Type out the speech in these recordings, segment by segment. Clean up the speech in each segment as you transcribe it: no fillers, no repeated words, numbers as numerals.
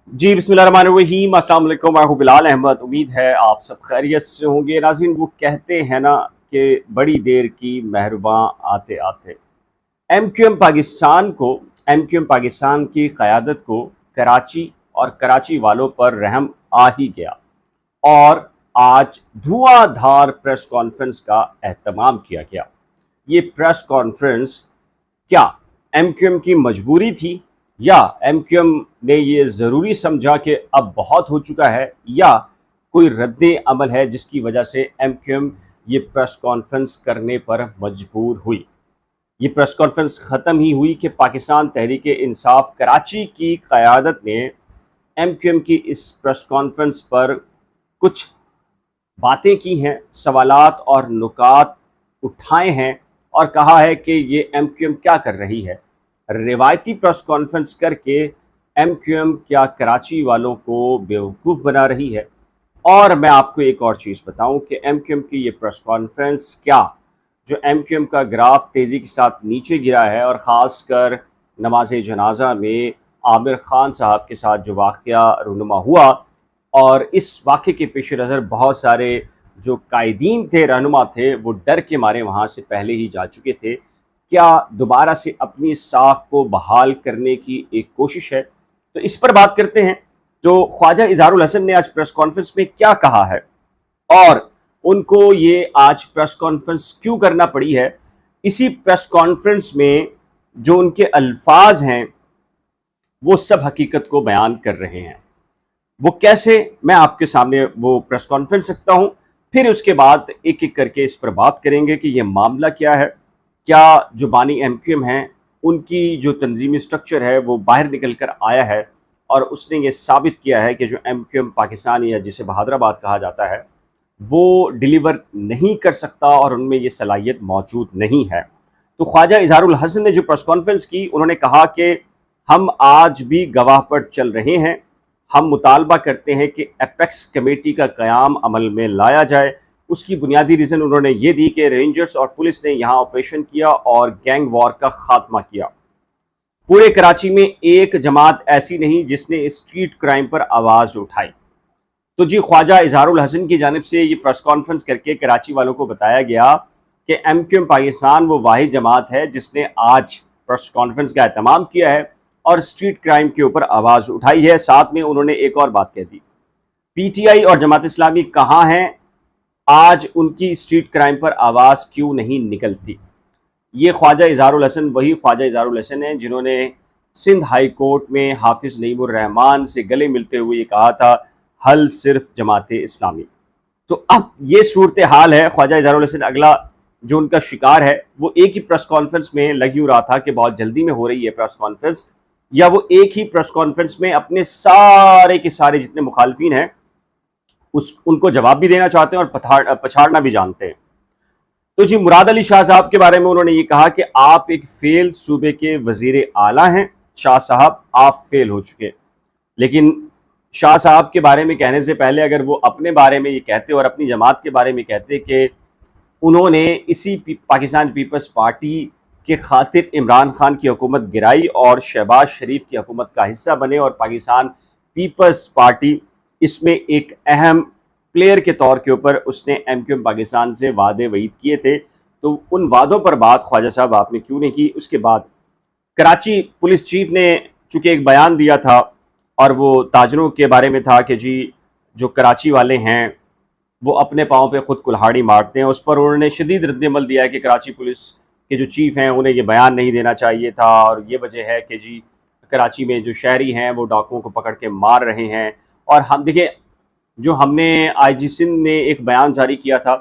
जी बिस्मिल्लाहिर्रहमानिर्रहीम, अस्सलाम वालेकुम। मैं हूं बिलाल अहमद। उम्मीद है आप सब खैरियत से होंगे। नाज़रीन, वो कहते हैं ना कि बड़ी देर की मेहरबां आते आते। एम क्यू एम पाकिस्तान की क़यादत को कराची और कराची वालों पर रहम आ ही गया और आज धुआंधार प्रेस कॉन्फ्रेंस का एहतमाम किया गया। ये प्रेस कॉन्फ्रेंस क्या एमक्यूएम की मजबूरी थी, या एमक्यूएम ने ये ज़रूरी समझा कि अब बहुत हो चुका है, या कोई रद्द अमल है जिसकी वजह से एमक्यूएम ये प्रेस कॉन्फ्रेंस करने पर मजबूर हुई। ये प्रेस कॉन्फ्रेंस ख़त्म ही हुई कि पाकिस्तान तहरीक इंसाफ कराची की क़यादत ने एमक्यूएम की इस प्रेस कॉन्फ्रेंस पर कुछ बातें की हैं, सवालात और नुकात उठाए हैं और कहा है कि ये एमक्यूएम क्या कर रही है। रिवायती प्रेस कॉन्फ्रेंस करके एमक्यूएम क्या कराची वालों को बेवकूफ़ बना रही है। और मैं आपको एक और चीज़ बताऊं कि एमक्यूएम की ये प्रेस कॉन्फ्रेंस क्या, जो एमक्यूएम का ग्राफ तेज़ी के साथ नीचे गिरा है और ख़ासकर नमाज जनाजा में आमिर खान साहब के साथ जो वाक़या रूनुमा हुआ, और इस वाक़े के पेश नज़र बहुत सारे जो कायदीन थे, रहनुमा थे, वो डर के मारे वहाँ से पहले ही जा चुके थे। क्या दोबारा से अपनी साख को बहाल करने की एक कोशिश है? तो इस पर बात करते हैं। जो ख्वाजा इजहारुल हसन ने आज प्रेस कॉन्फ्रेंस में क्या कहा है और उनको ये आज प्रेस कॉन्फ्रेंस क्यों करना पड़ी है। इसी प्रेस कॉन्फ्रेंस में जो उनके अल्फाज हैं वो सब हकीकत को बयान कर रहे हैं। वो कैसे, मैं आपके सामने वो प्रेस कॉन्फ्रेंस रखता हूं, फिर उसके बाद एक एक करके इस पर बात करेंगे कि ये मामला क्या है। क्या जो बानी एमक्यूएम हैं उनकी जो तंजीमी स्ट्रक्चर है वो बाहर निकल कर आया है और उसने ये साबित किया है कि जो एमक्यूएम पाकिस्तान या जिसे बहादराबाद कहा जाता है वो डिलीवर नहीं कर सकता और उनमें ये सलाहियत मौजूद नहीं है। तो ख्वाजा इजहारुल हसन ने जो प्रेस कॉन्फ्रेंस की, उन्होंने कहा कि हम आज भी गवाह पर चल रहे हैं। हम मुतालबा करते हैं कि एपेक्स कमेटी का क़याम अमल में लाया जाए। उसकी बुनियादी रीज़न उन्होंने ये दी कि रेंजर्स और पुलिस ने यहाँ ऑपरेशन किया और गैंग वॉर का खात्मा किया। पूरे कराची में एक जमात ऐसी नहीं जिसने स्ट्रीट क्राइम पर आवाज़ उठाई। तो जी, ख्वाजा इजहारुल हसन की जानिब से ये प्रेस कॉन्फ्रेंस करके कराची वालों को बताया गया कि एमक्यूएम पाकिस्तान वो वाहिद जमात है जिसने आज प्रेस कॉन्फ्रेंस का एहतमाम किया है और स्ट्रीट क्राइम के ऊपर आवाज़ उठाई है। साथ में उन्होंने एक और बात कह दी, पीटीआई और जमात इस्लामी कहाँ हैं, आज उनकी स्ट्रीट क्राइम पर आवाज़ क्यों नहीं निकलती। ये ख्वाजा इजहारुल हसन वही ख्वाजा इजहारुल हसन हैं जिन्होंने सिंध हाई कोर्ट में हाफिज़ नईमुर रहमान से गले मिलते हुए ये कहा था, हल सिर्फ जमात इस्लामी। तो अब ये सूरत हाल है। ख्वाजा इजहारुल हसन अगला जो उनका शिकार है वो एक ही प्रेस कॉन्फ्रेंस में लग यूँ रहा था कि बहुत जल्दी में हो रही है प्रेस कॉन्फ्रेंस, या वो एक ही प्रेस कॉन्फ्रेंस में अपने सारे के सारे जितने मुखालफिन हैं उनको जवाब भी देना चाहते हैं और पछाड़ना भी जानते हैं। तो जी, मुराद अली शाह साहब के बारे में उन्होंने ये कहा कि आप एक फेल सूबे के वजीर आला हैं। शाह साहब, आप फेल हो चुके। लेकिन शाह साहब के बारे में कहने से पहले अगर वो अपने बारे में ये कहते और अपनी जमात के बारे में कहते कि उन्होंने इसी पाकिस्तान पीपल्स पार्टी के खातिर इमरान खान की हुकूमत गिराई और शहबाज शरीफ की हुकूमत का हिस्सा बने और पाकिस्तान पीपल्स पार्टी इसमें एक अहम प्लेयर के तौर के ऊपर उसने एमक्यूएम पाकिस्तान से वादे वईद किए थे, तो उन वादों पर बात ख्वाजा साहब आपने क्यों नहीं की। उसके बाद कराची पुलिस चीफ ने चूँकि एक बयान दिया था और वो ताजरों के बारे में था कि जी जो कराची वाले हैं वो अपने पाँव पे खुद कुल्हाड़ी मारते हैं। उस पर उन्होंने शदीद रद्दमल दिया है कि कराची पुलिस के जो चीफ हैं उन्हें ये बयान नहीं देना चाहिए था और ये वजह है कि जी कराची में जो शहरी हैं वो डाकुओं को पकड़ के मार रहे हैं। और हम देखिए, जो हमने आईजी सिंध ने एक बयान जारी किया था,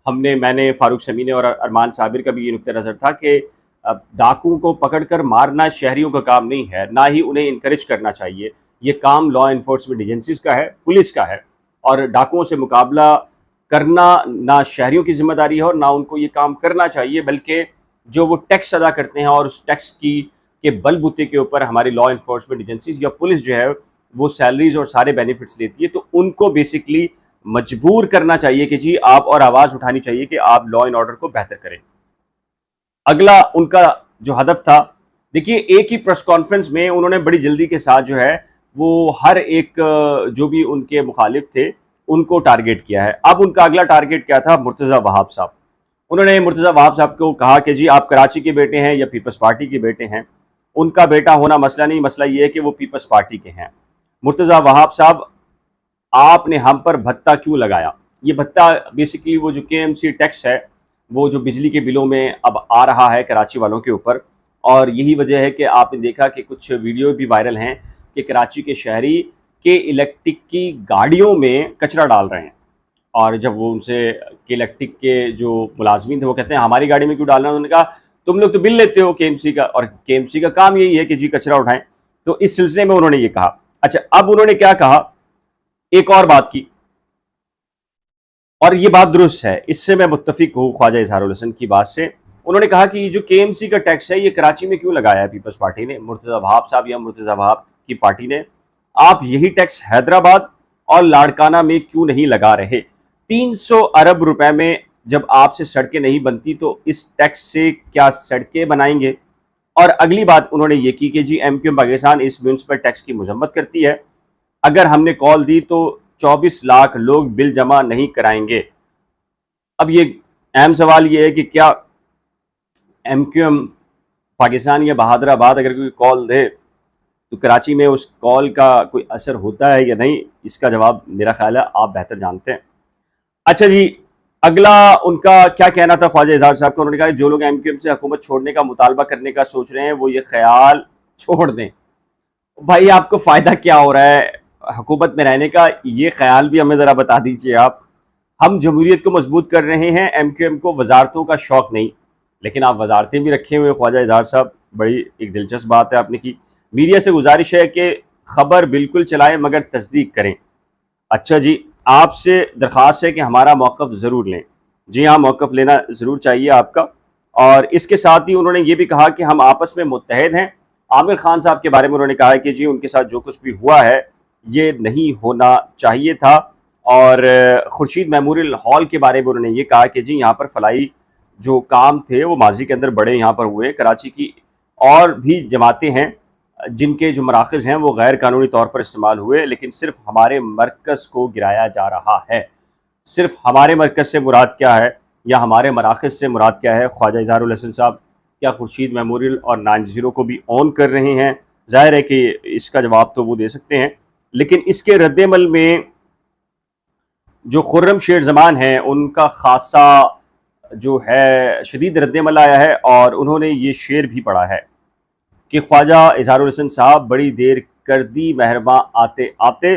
मैंने फ़ारूक शमी ने और अरमान साबिर का भी ये नुक्ता नज़र था कि डाकुओं को पकड़कर मारना शहरियों का काम नहीं है, ना ही उन्हें इनकरेज करना चाहिए। ये काम लॉ इन्फोर्समेंट एजेंसीज का है, पुलिस का है, और डाकुओं से मुकाबला करना ना शहरियों की जिम्मेदारी है और ना उनको ये काम करना चाहिए, बल्कि जो वो टैक्स अदा करते हैं और उस टैक्स की के बलबूते के ऊपर हमारी लॉ इन्फोर्समेंट एजेंसीज या पुलिस जो है वो सैलरीज और सारे बेनिफिट्स देती है, तो उनको बेसिकली मजबूर करना चाहिए कि जी आप, और आवाज़ उठानी चाहिए कि आप लॉ एंड ऑर्डर को बेहतर करें। अगला उनका जो हदफ था, देखिए एक ही प्रेस कॉन्फ्रेंस में उन्होंने बड़ी जल्दी के साथ जो है वो हर एक जो भी उनके मुखालिफ थे उनको टारगेट किया है। अब उनका अगला टारगेट क्या था? मुर्तज़ा वहाब साहब। उन्होंने मुर्तज़ा वहाब साहब को कहा कि जी आप कराची के बेटे हैं या पीपल्स पार्टी के बेटे हैं। उनका बेटा होना मसला नहीं, मसला ये है कि वो पीपल्स पार्टी के हैं। मुर्तज़ा वहाब साहब, आपने हम पर भत्ता क्यों लगाया? ये भत्ता बेसिकली वो जो केएमसी टैक्स है, वो जो बिजली के बिलों में अब आ रहा है कराची वालों के ऊपर, और यही वजह है कि आपने देखा कि कुछ वीडियो भी वायरल हैं कि कराची के शहरी के इलेक्ट्रिक की गाड़ियों में कचरा डाल रहे हैं। और जब वो उनसे के इलेक्ट्रिक के जो मुलाजमीन थे वो कहते हैं हमारी गाड़ी में क्यों डालना है, उन्होंने कहा तुम लोग तो बिल लेते हो केएमसी का, और केएमसी का काम यही है कि जी कचरा उठाएं। तो इस सिलसिले में उन्होंने ये कहा। अच्छा, अब उन्होंने क्या कहा, एक और बात की, और ये बात दुरुस्त है, इससे मैं मुत्तफिक हूँ ख्वाजा इजहारुल हसन की बात से। उन्होंने कहा कि ये जो केएमसी का टैक्स है ये कराची में क्यों लगाया है पीपल्स पार्टी ने, मुर्तज़ा वहाब साहब या मुर्तज़ा वहाब की पार्टी ने? आप यही टैक्स हैदराबाद और लाड़काना में क्यों नहीं लगा रहे? 300 अरब रुपए में जब आपसे सड़कें नहीं बनती तो इस टैक्स से क्या सड़कें बनाएंगे? और अगली बात उन्होंने ये की कि जी एमक्यूएम पाकिस्तान इस म्यूनसिपल टैक्स की मजम्मत करती है। अगर हमने कॉल दी तो 24 लाख लोग बिल जमा नहीं कराएंगे। अब ये अहम सवाल ये है कि क्या एमक्यूएम पाकिस्तान या बहादुराबाद अगर कोई कॉल दे तो कराची में उस कॉल का कोई असर होता है या नहीं? इसका जवाब मेरा ख्याल है आप बेहतर जानते हैं। अच्छा जी, अगला उनका क्या कहना था ख्वाजा इजहार साहब का? उन्होंने कहा जो लोग एमक्यूएम से हुकूमत छोड़ने का मुतालबा करने का सोच रहे हैं वो ये ख्याल छोड़ दें। भाई आपको फ़ायदा क्या हो रहा है हुकूमत में रहने का? ये ख्याल भी हमें ज़रा बता दीजिए आप। हम जमहूरियत को मजबूत कर रहे हैं, एमक्यूएम को वजारतों का शौक नहीं। लेकिन आप वजारतें भी रखे हुए ख्वाजा इजहार साहब, बड़ी एक दिलचस्प बात है आपने की। मीडिया से गुजारिश है कि खबर बिल्कुल चलाएं मगर तस्दीक करें। अच्छा जी, आपसे दरख्वास्त है कि हमारा मौक़िफ़ ज़रूर लें। जी हाँ, मौक़िफ़ लेना ज़रूर चाहिए आपका। और इसके साथ ही उन्होंने ये भी कहा कि हम आपस में मुत्तहद हैं। आमिर खान साहब के बारे में उन्होंने कहा है कि जी उनके साथ जो कुछ भी हुआ है ये नहीं होना चाहिए था। और खुर्शीद मेमोरियल हॉल के बारे में उन्होंने ये कहा कि जी यहाँ पर फलाई जो काम थे वो माजी के अंदर बड़े यहाँ पर हुए। कराची की और भी जमातें हैं जिनके जो मराकज़ हैं वो गैर कानूनी तौर पर इस्तेमाल हुए, लेकिन सिर्फ हमारे मरकज़ को गिराया जा रहा है। सिर्फ हमारे मरकज़ से मुराद क्या है या हमारे मराकज़ से मुराद क्या है? ख्वाजा इजहारुल हसन साहब क्या खुर्शीद मेमोरियल और 9-0 को भी ऑन कर रहे हैं? ज़ाहिर है कि इसका जवाब तो वो दे सकते हैं, लेकिन इसके रद्दमल में जो खुर्रम शेर ज़मान हैं उनका खासा जो है शदीद रद्दमल आया है, और उन्होंने ये शेर भी पढ़ा है कि ख्वाजा इजहारुल हसन साहब बड़ी देर कर दी मेहरबां आते आते,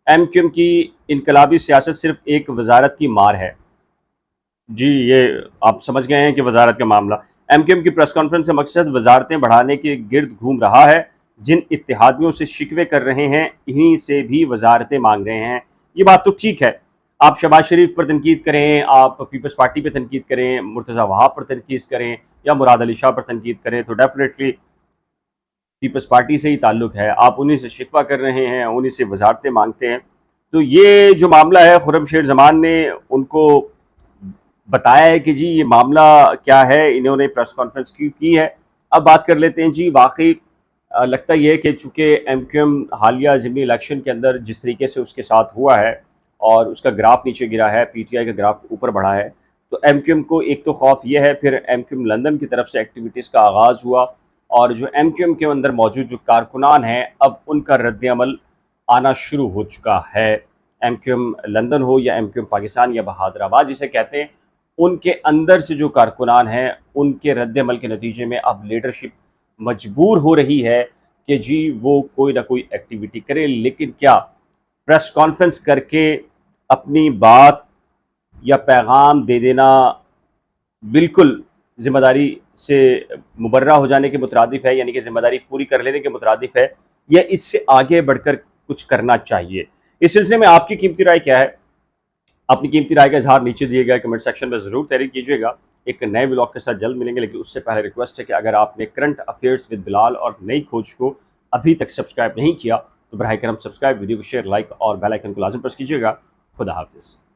एमक्यूएम की इनकलाबी सियासत सिर्फ एक वजारत की मार है। जी, ये आप समझ गए हैं कि वजारत का मामला। एमक्यूएम की प्रेस कॉन्फ्रेंस का मकसद वजारतें बढ़ाने के गिर्द घूम रहा है। जिन इत्तेहादियों से शिकवे कर रहे हैं इन्हीं से भी वजारतें मांग रहे हैं। ये बात तो ठीक है, आप शहबाज शरीफ पर तनकीद करें, आप पीपल्स पार्टी पर तनकीद करें, मुर्तज़ा वहाब पर तनकीद करें या मुराद अली शाह पर तनकीद करें, तो डेफिनेटली पीपल्स पार्टी से ही ताल्लुक़ है। आप उन्हीं से शिकवा कर रहे हैं, उन्हीं से वजारतें मांगते हैं। तो ये जो मामला है, खुर्रम शेर ज़मान ने उनको बताया है कि जी ये मामला क्या है, इन्होंने प्रेस कॉन्फ्रेंस क्यों की है। अब बात कर लेते हैं जी, वाकई लगता ये है कि चूँकि एमक्यूएम हालिया ज़िमनी इलेक्शन के अंदर जिस तरीके से उसके साथ हुआ है और उसका ग्राफ नीचे गिरा है, पीटीआई का ग्राफ ऊपर बढ़ा है, तो एमक्यूएम को एक तो खौफ ये है, फिर एमक्यूएम लंदन की तरफ से एक्टिविटीज़ का आगाज़ हुआ और जो एमक्यूएम के अंदर मौजूद जो कारकुनान हैं अब उनका रद्द-ए-अमल आना शुरू हो चुका है। एमक्यूएम लंदन हो या एमक्यूएम पाकिस्तान या बहादुराबाद जिसे कहते हैं, उनके अंदर से जो कारकुनान हैं उनके रद्द-ए-अमल के नतीजे में अब लीडरशिप मजबूर हो रही है कि जी वो कोई ना कोई एक्टिविटी करे। लेकिन क्या प्रेस कॉन्फ्रेंस करके अपनी बात या पैगाम दे देना बिल्कुल ज़िम्मेदारी से मुबर्रा हो जाने के मुतरादिफ है, यानी कि ज़िम्मेदारी पूरी कर लेने के मुतरादिफ है, या इससे आगे बढ़कर कुछ करना चाहिए? इस सिलसिले में आपकी कीमती राय क्या है? अपनी कीमती राय का इज़हार नीचे दिए गए कमेंट सेक्शन में ज़रूर तहरीर कीजिएगा। एक नए व्लॉग के साथ जल्द मिलेंगे, लेकिन उससे पहले रिक्वेस्ट है कि अगर आपने करंट अफेयर्स विद बिलाल और नई खोज को अभी तक सब्सक्राइब नहीं किया तो बराए करम सब्सक्राइब, वीडियो को शेयर, लाइक और बेल आइकन को लाज़िम प्रेस कीजिएगा। खुदा हाफ़िज़।